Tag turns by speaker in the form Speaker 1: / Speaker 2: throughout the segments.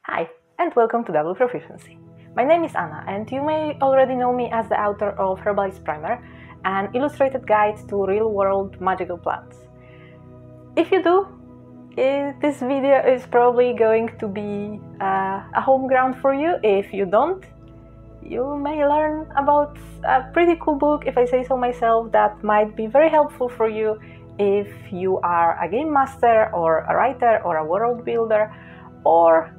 Speaker 1: Hi, and welcome to Double Proficiency. My name is Anna, and you may already know me as the author of HERBALIST'S PRIMER, an illustrated guide to real-world magical plants. If you do, this video is probably going to be a home ground for you. If you don't, you may learn about a pretty cool book, if I say so myself, that might be very helpful for you if you are a game master or a writer or a world builder, or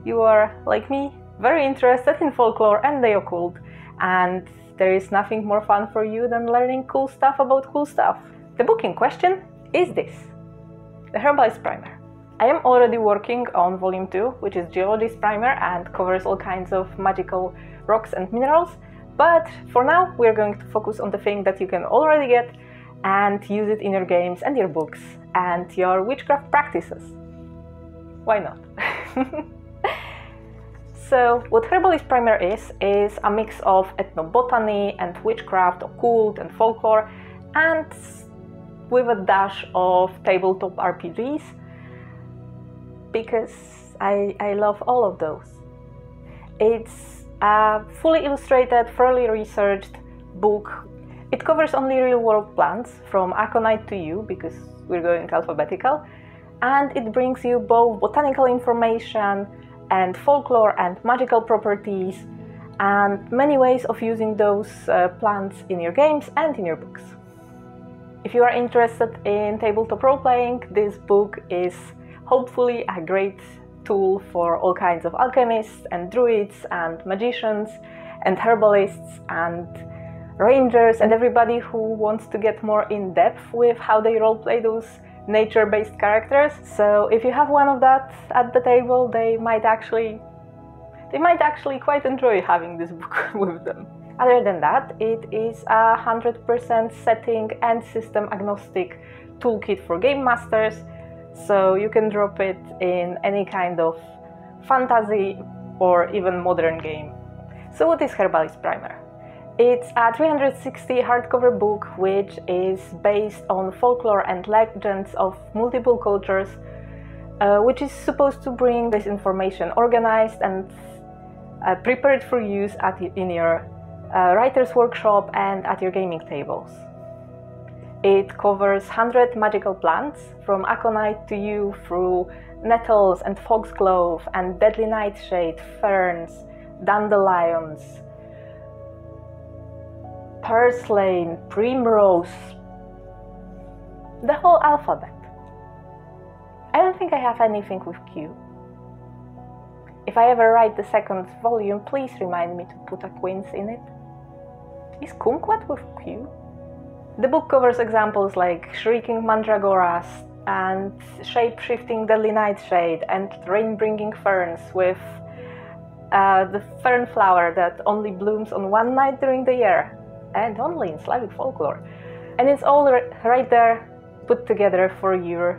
Speaker 1: you are, like me, very interested in folklore and the occult, and there is nothing more fun for you than learning cool stuff about cool stuff. The book in question is this, the HERBALIST'S PRIMER. I am already working on Volume 2, which is Geologist's Primer and covers all kinds of magical rocks and minerals, but for now we're going to focus on the thing that you can already get and use it in your games and your books and your witchcraft practices. Why not? So, what HERBALIST'S PRIMER is a mix of ethnobotany and witchcraft, occult and folklore, and with a dash of tabletop RPGs, because I love all of those. It's a fully illustrated, thoroughly researched book. It covers only real-world plants, from aconite to yew, because we're going alphabetical, and it brings you both botanical information and folklore and magical properties, and many ways of using those plants in your games and in your books. If you are interested in tabletop role-playing, this book is hopefully a great tool for all kinds of alchemists and druids and magicians and herbalists and rangers and everybody who wants to get more in depth with how they role-play those nature-based characters. So if you have one of that at the table, they might actually quite enjoy having this book with them. Other than that, it is a 100% setting and system agnostic toolkit for game masters, so you can drop it in any kind of fantasy or even modern game. So what is HERBALIST'S PRIMER? It's a 360 hardcover book which is based on folklore and legends of multiple cultures, which is supposed to bring this information organized and prepared for use in your writer's workshop and at your gaming tables. It covers 100 magical plants, from aconite to yew, through nettles and foxglove and deadly nightshade, ferns, dandelions, purslane, primrose, the whole alphabet. I don't think I have anything with Q. If I ever write the second volume, please remind me to put a quince in it. Is kumquat with Q? The book covers examples like shrieking mandragoras and shape-shifting deadly nightshade and rain-bringing ferns with the fern flower that only blooms on one night during the year, and only in Slavic folklore. And it's all right there, put together for your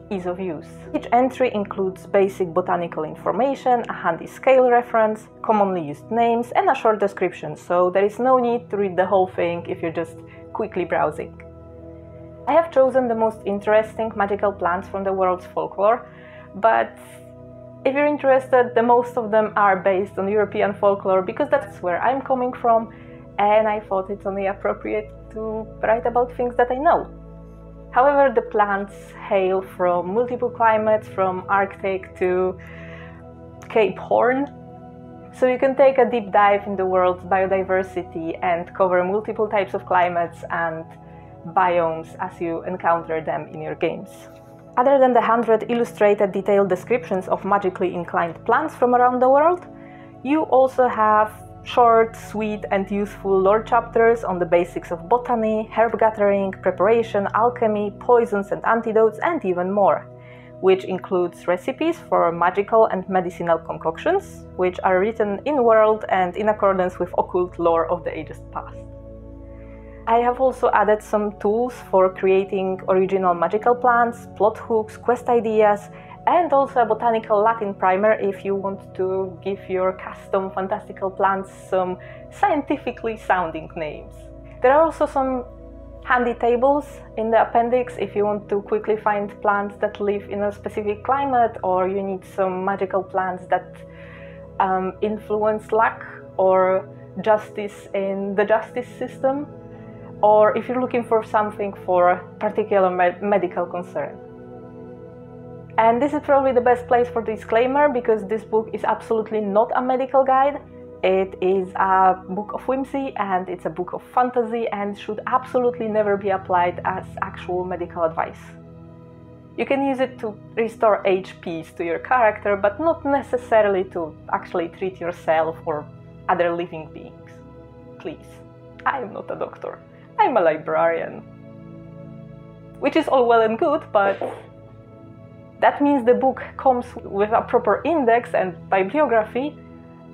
Speaker 1: ease of use. Each entry includes basic botanical information, a handy scale reference, commonly used names, and a short description, so there is no need to read the whole thing if you're just quickly browsing. I have chosen the most interesting magical plants from the world's folklore, but if you're interested, the most of them are based on European folklore, because that's where I'm coming from, and I thought it's only appropriate to write about things that I know. However, the plants hail from multiple climates, from Arctic to Cape Horn, so you can take a deep dive in the world's biodiversity and cover multiple types of climates and biomes as you encounter them in your games. Other than the 100 illustrated detailed descriptions of magically inclined plants from around the world, you also have short, sweet and useful lore chapters on the basics of botany, herb gathering, preparation, alchemy, poisons and antidotes, and even more, which includes recipes for magical and medicinal concoctions, which are written in world and in accordance with occult lore of the ages past. I have also added some tools for creating original magical plants, plot hooks, quest ideas, and also a botanical Latin primer if you want to give your custom fantastical plants some scientifically sounding names. There are also some handy tables in the appendix if you want to quickly find plants that live in a specific climate, or you need some magical plants that influence luck or justice in the justice system, or if you're looking for something for a particular medical concern. And this is probably the best place for disclaimer, because this book is absolutely not a medical guide. It is a book of whimsy and it's a book of fantasy and should absolutely never be applied as actual medical advice. You can use it to restore HPs to your character, but not necessarily to actually treat yourself or other living beings. Please, I am not a doctor. I'm a librarian. Which is all well and good, but that means the book comes with a proper index and bibliography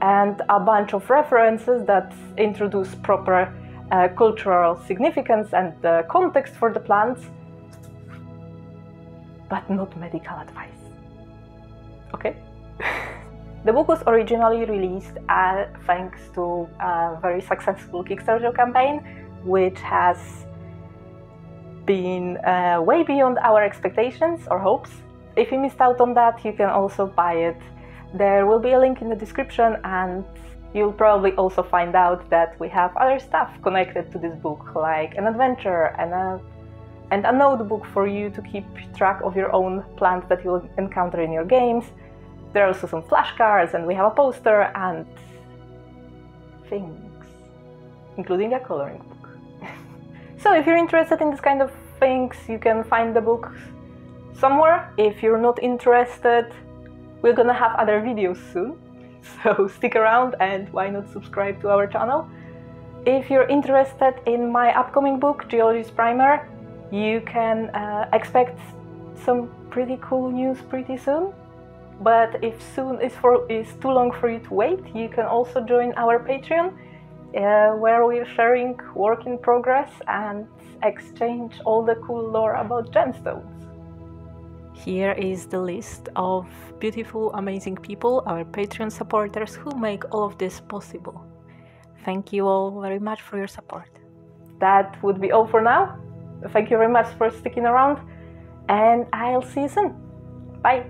Speaker 1: and a bunch of references that introduce proper cultural significance and context for the plants, but not medical advice. Okay? The book was originally released thanks to a very successful Kickstarter campaign, which has been way beyond our expectations or hopes. If you missed out on that, you can also buy it. There will be a link in the description, and you'll probably also find out that we have other stuff connected to this book, like an adventure and a notebook for you to keep track of your own plants that you'll encounter in your games. There are also some flashcards, and we have a poster and things, including a coloring book. So if you're interested in this kind of things, you can find the book somewhere. If you're not interested, we're gonna have other videos soon, so stick around and why not subscribe to our channel. If you're interested in my upcoming book, Geologist's Primer, you can expect some pretty cool news pretty soon. But if soon is too long for you to wait, you can also join our Patreon, where we're sharing work in progress and exchange all the cool lore about gemstones. Here is the list of beautiful, amazing people, our Patreon supporters who make all of this possible. Thank you all very much for your support. That would be all for now. Thank you very much for sticking around, and I'll see you soon. Bye!